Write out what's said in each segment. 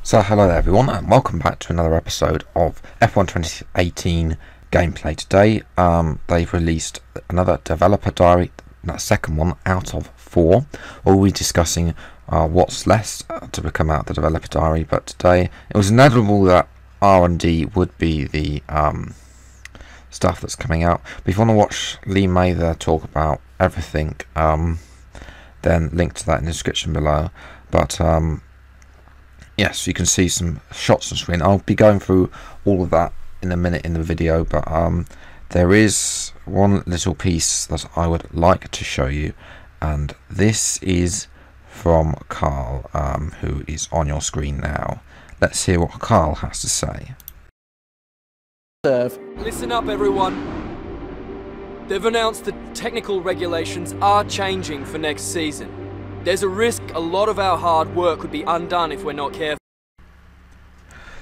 So hello there everyone, and welcome back to another episode of F1 2018 gameplay. Today they've released another developer diary, that second one out of 4. We'll be discussing what's left to come out of the developer diary, but today it was inevitable that R&D would be the stuff that's coming out. But if you want to watch Lee Mather talk about everything, then link to that in the description below. But yes, you can see some shots on screen. I'll be going through all of that in a minute in the video, but there is one little piece that I would like to show you, and this is from Carl, who is on your screen now. Let's hear what Carl has to say. Listen up, everyone. They've announced that technical regulations are changing for next season. There's a risk a lot of our hard work could be undone if we're not careful.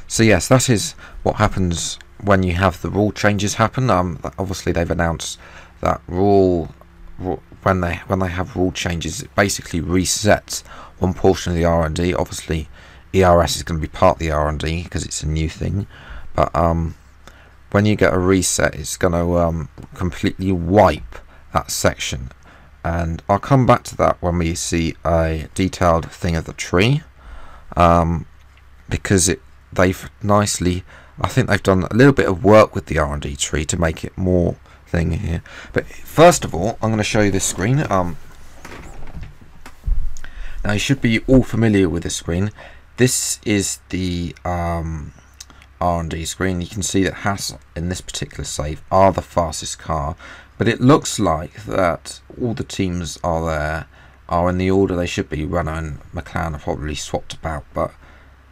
So yes, that is what happens when you have the rule changes happen. Obviously they've announced that when they have rule changes, it basically resets one portion of the R&D. Obviously ERS is going to be part of the R&D because it's a new thing, but when you get a reset, it's going to completely wipe that section. And I'll come back to that when we see a detailed thing of the tree, because they've nicely, I think they've done a little bit of work with the R&D tree to make it more thing here. But first of all, I'm going to show you this screen. Now you should be all familiar with this screen. This is the R&D screen. You can see that Haas in this particular save are the fastest car. But it looks like that all the teams are in the order they should be. Renault and McLaren are probably swapped about, but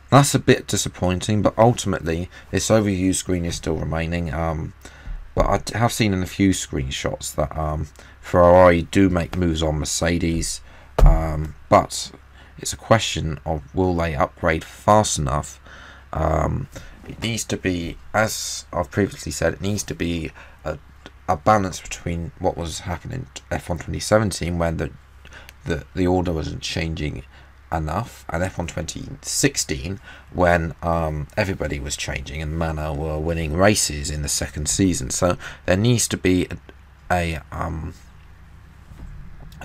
that's a bit disappointing. But ultimately, this overview screen is still remaining. But I have seen in a few screenshots that Ferrari do make moves on Mercedes, but it's a question of will they upgrade fast enough. It needs to be, as I've previously said, it needs to be a balance between what was happening in F1 2017 when the order wasn't changing enough, and F1 2016 when everybody was changing and Manor were winning races in the second season. So there needs to be a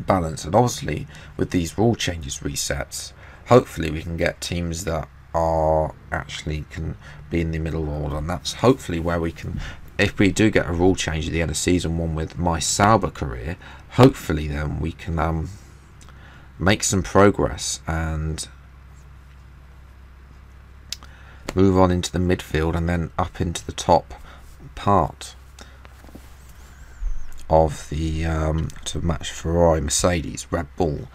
balance, and obviously with these rule changes resets, hopefully we can get teams that are actually can be in the middle order, and that's hopefully where we can, if we do get a rule change at the end of season 1 with my Sauber career, hopefully then we can make some progress and move on into the midfield and then up into the top part of the to match Ferrari, Mercedes, Red Bull.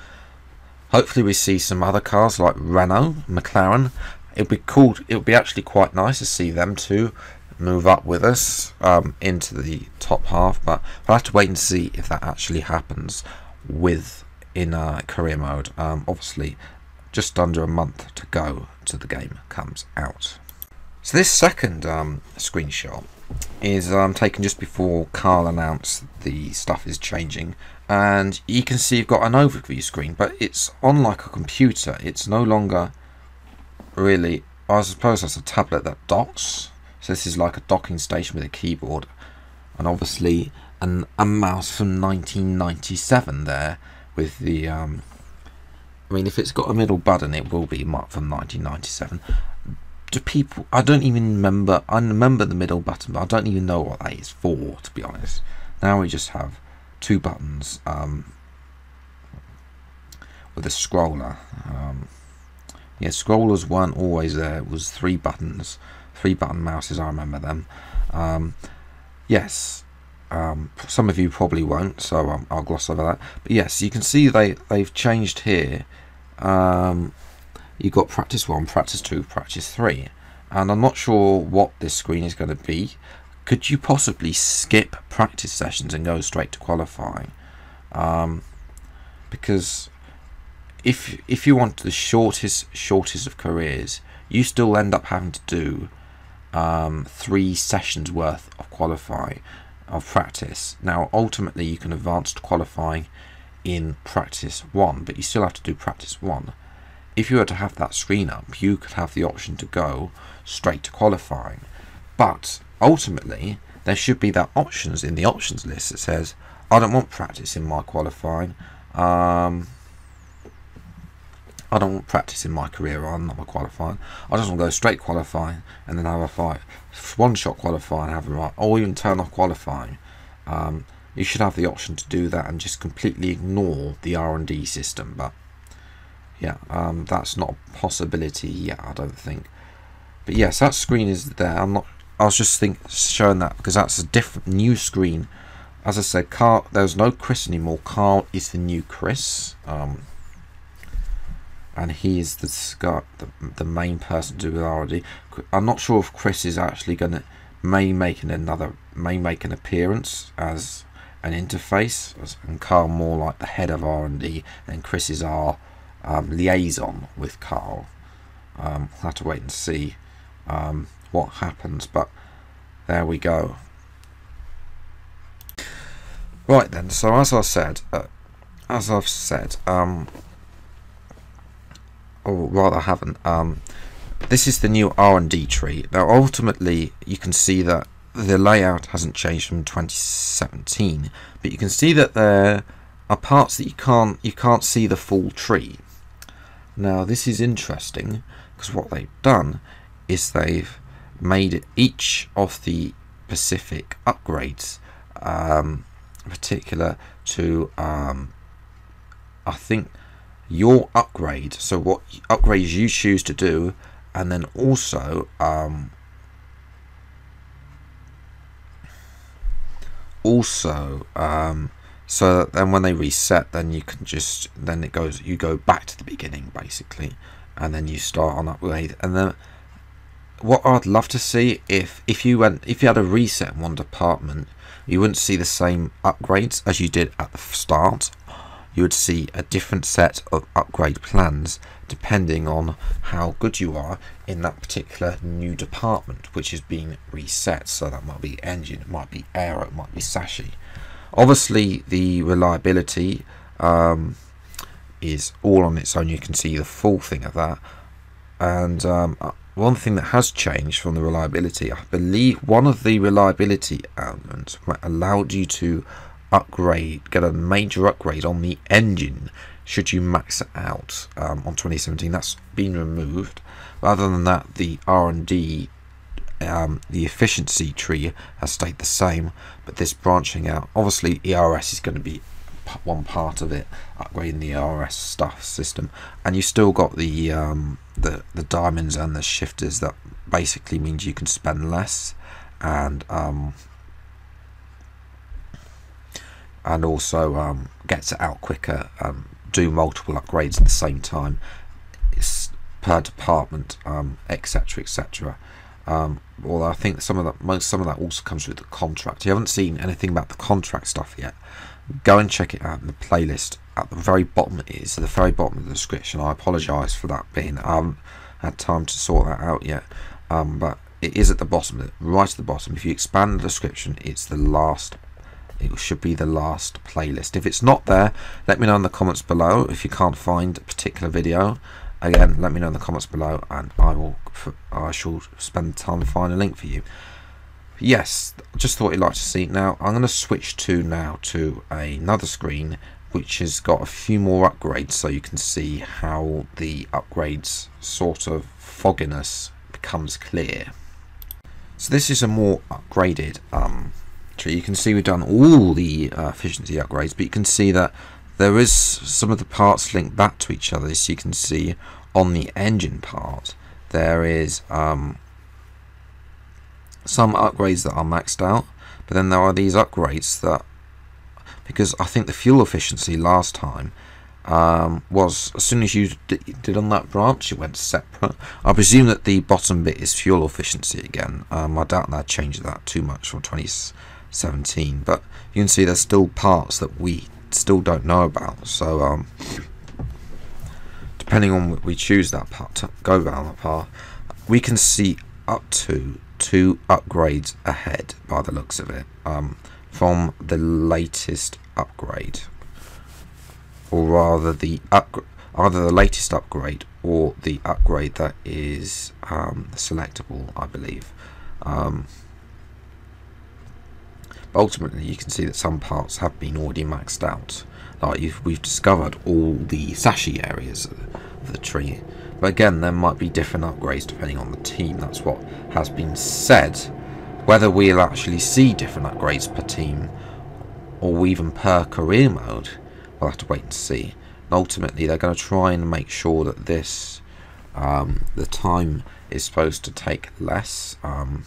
Hopefully we see some other cars like Renault, McLaren. It'd be cool. It would be actually quite nice to see them too move up with us into the top half, but we'll have to wait and see if that actually happens in career mode. Obviously just under a month to go till the game comes out. So this second screenshot is taken just before Carl announced the stuff is changing, and you can see you've got an overview screen, but it's on like a computer. It's no longer really, I suppose that's a tablet that docks. So this is like a docking station with a keyboard, and obviously a mouse from 1997 there with the I mean, if it's got a middle button, it will be from 1997. Do people, I don't even remember, I remember the middle button, but I don't even know what that is for, to be honest. Now we just have 2 buttons with a scroller. Yeah, scrollers weren't always there. It was 3 buttons, 3-button mouses, I remember them. Yes, some of you probably won't, so I'll gloss over that. But yes, you can see they've changed here. You've got practice 1, practice 2, practice 3, and I'm not sure what this screen is going to be. Could you possibly skip practice sessions and go straight to qualifying? Because if you want the shortest of careers, you still end up having to do 3 sessions worth of qualifying, of practice. Now ultimately you can advance to qualifying in practice 1, but you still have to do practice 1. if you were to have that screen up, you could have the option to go straight to qualifying. But ultimately, there should be that options in the options list that says, I don't want practice in my qualifying. I don't want practice in my career. I'm not my qualifying. I just want to go straight qualifying and then have a fight, one-shot qualifying, have a right, or even turn off qualifying. You should have the option to do that and just completely ignore the R&D system. But yeah, that's not a possibility yet, I don't think. But yes, that screen is there. I was just showing that because that's a different new screen. As I said, Carl, there's no Chris anymore. Carl is the new Chris. And he is the main person to do with R&D. I'm not sure if Chris is actually may make an appearance as an interface, and Carl more like the head of R&D, and Chris is our liaison with Carl. We'll have to wait and see what happens, but there we go. Right then, so as I've said, or rather I haven't, this is the new R&D tree. Now ultimately you can see that the layout hasn't changed from 2017, but you can see that there are parts that you can't see the full tree. Now this is interesting because what they've done is they've made each of the specific upgrades particular to I think your upgrade, so what upgrades you choose to do, and then also so that then when they reset, then you can just you go back to the beginning basically, and then you start on upgrade. And then what I'd love to see, if you had a reset in one department, you wouldn't see the same upgrades as you did at the start. You would see a different set of upgrade plans depending on how good you are in that particular new department which is being reset. So that might be engine, it might be aero, it might be sashi. Obviously the reliability is all on its own. You can see the full thing of that. And one thing that has changed from the reliability, I believe one of the reliability elements allowed you to get a major upgrade on the engine should you max it out on 2017. That's been removed. Other than that, the R&D, the efficiency tree has stayed the same, but this branching out, obviously ERS is going to be one part of it, upgrading the ERS stuff system, and you still got the diamonds and the shifters. That basically means you can spend less, and also gets it out quicker, do multiple upgrades at the same time. It's per department, etc, etc. Although I think some of that also comes with the contract. You haven't seen anything about the contract stuff yet. Go and check it out in the playlist. At the very bottom of the description. I apologise for that being, I haven't had time to sort that out yet, but it is at the bottom, right at the bottom. If you expand the description, it's the last. It should be the last playlist. If it's not there, let me know in the comments below. If you can't find a particular video, again, let me know in the comments below, and I shall spend time to find a link for you. Yes, just thought you'd like to see. Now I'm going to switch to another screen which has got a few more upgrades, so you can see how the upgrades sort of fogginess becomes clear. So this is a more upgraded tree. You can see we've done all the efficiency upgrades, but you can see that there is some of the parts linked back to each other. So you can see on the engine part there is some upgrades that are maxed out, but then there are these upgrades that, because I think the fuel efficiency last time was, as soon as you did on that branch, it went separate. I presume that the bottom bit is fuel efficiency again. I doubt that changed that too much from 2017, but you can see there's still parts that we still don't know about. So depending on what we choose that part to go down the path, we can see up to 2 upgrades ahead by the looks of it, from the latest upgrade, or rather the either the latest upgrade or the upgrade that is selectable, I believe. But ultimately, you can see that some parts have been already maxed out. Like we've discovered all the sashi areas of the tree. But again, there might be different upgrades depending on the team. That's what has been said. Whether we'll actually see different upgrades per team or even per career mode, we'll have to wait and see. And ultimately, they're going to try and make sure that this, the time is supposed to take less, and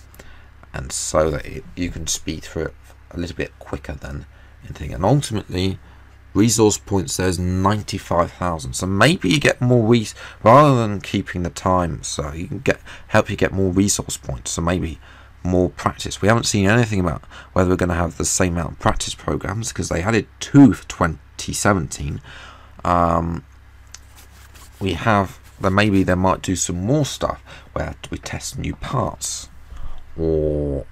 so that you can speed through it a little bit quicker than anything. And ultimately, resource points, there's 95,000. So maybe you get more rather than keeping the time, so you can help you get more resource points. So maybe more practice. We haven't seen anything about whether we're going to have the same amount of practice programs, because they added 2 for 2017. We have, then maybe they might do some more stuff where we test new parts, or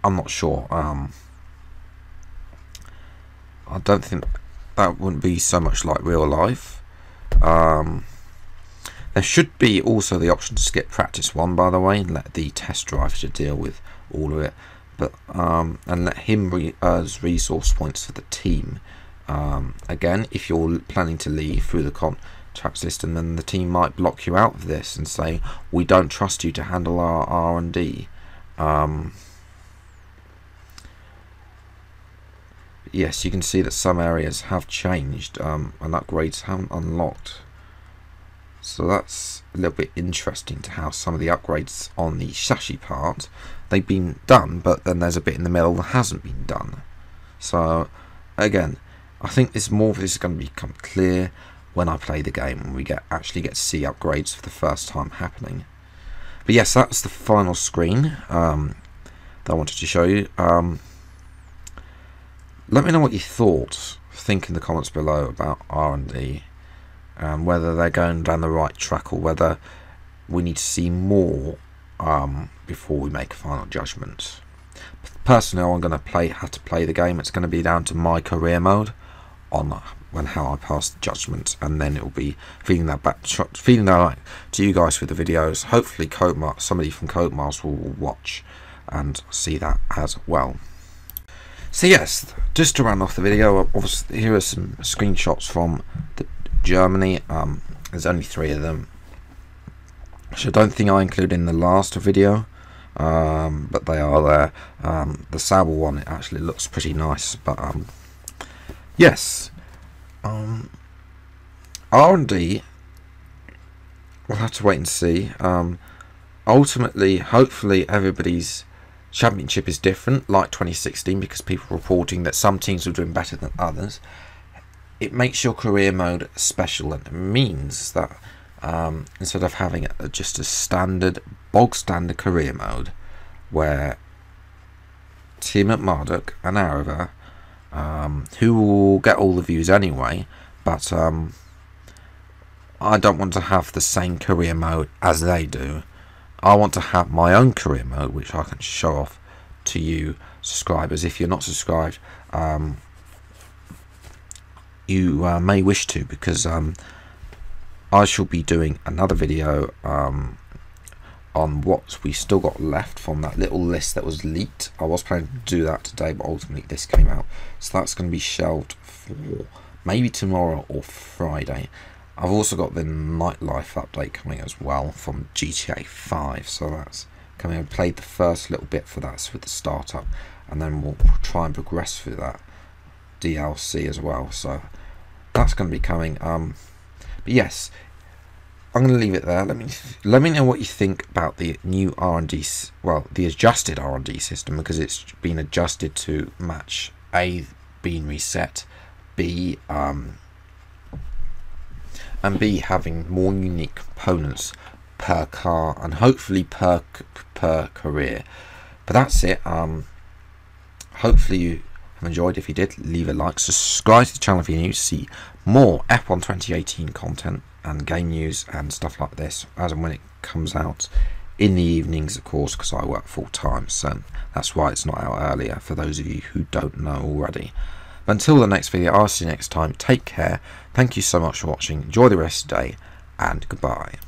I'm not sure. I don't think that wouldn't be so much like real life. There should be also the option to skip practice 1, by the way, and let the test driver to deal with all of it, but and let him earn resource points for the team. Again, if you're planning to leave through the contract system, then the team might block you out of this and say, we don't trust you to handle our R&D. Yes, you can see that some areas have changed, and upgrades haven't unlocked. So that's a little bit interesting to how some of the upgrades on the sashi part, they've been done, but then there's a bit in the middle that hasn't been done. So again, I think more of this is going to become clear when I play the game, and we actually get to see upgrades for the first time happening. But yes, that's the final screen that I wanted to show you. Let me know what you think in the comments below about R&D. Whether they're going down the right track, or whether we need to see more before we make a final judgment. Personally, I'm going to have to play the game. It's going to be down to my career mode on how I pass the judgment, and then it will be feeding that back to you guys with the videos. Hopefully, somebody from Codemasters will watch and see that as well. So yes, just to round off the video, obviously here are some screenshots from Germany. There's only 3 of them, which I don't think I included in the last video, but they are there. The Sauber one, it actually looks pretty nice, but yes, R&D, we'll have to wait and see. Ultimately, hopefully everybody's championship is different, like 2016, because people are reporting that some teams are doing better than others. It makes your career mode special, and it means that instead of having just a bog standard career mode where Team at Marduk and Arava, who will get all the views anyway, but I don't want to have the same career mode as they do. I want to have my own career mode, which I can show off to you subscribers. If you're not subscribed, you may wish to, because I shall be doing another video on what we still got left from that little list that was leaked. I was planning to do that today, but ultimately this came out, so that's going to be shelved for maybe tomorrow or Friday. I've also got the nightlife update coming as well from GTA 5, so that's coming. I played the first little bit for that with the startup, and then we'll try and progress through that DLC as well, so that's going to be coming. But yes, I'm going to leave it there. Let me know what you think about the new R&D, well, the adjusted R&D system, because it's been adjusted to match A being reset, B and B having more unique components per car, and hopefully per career. But that's it. Hopefully you have enjoyed. If you did, leave a like, subscribe to the channel if you're new to see more F1 2018 content and game news and stuff like this as and when it comes out in the evenings, of course, because I work full time, so that's why it's not out earlier, for those of you who don't know already. Until the next video, I'll see you next time. Take care. Thank you so much for watching. Enjoy the rest of the day, and goodbye.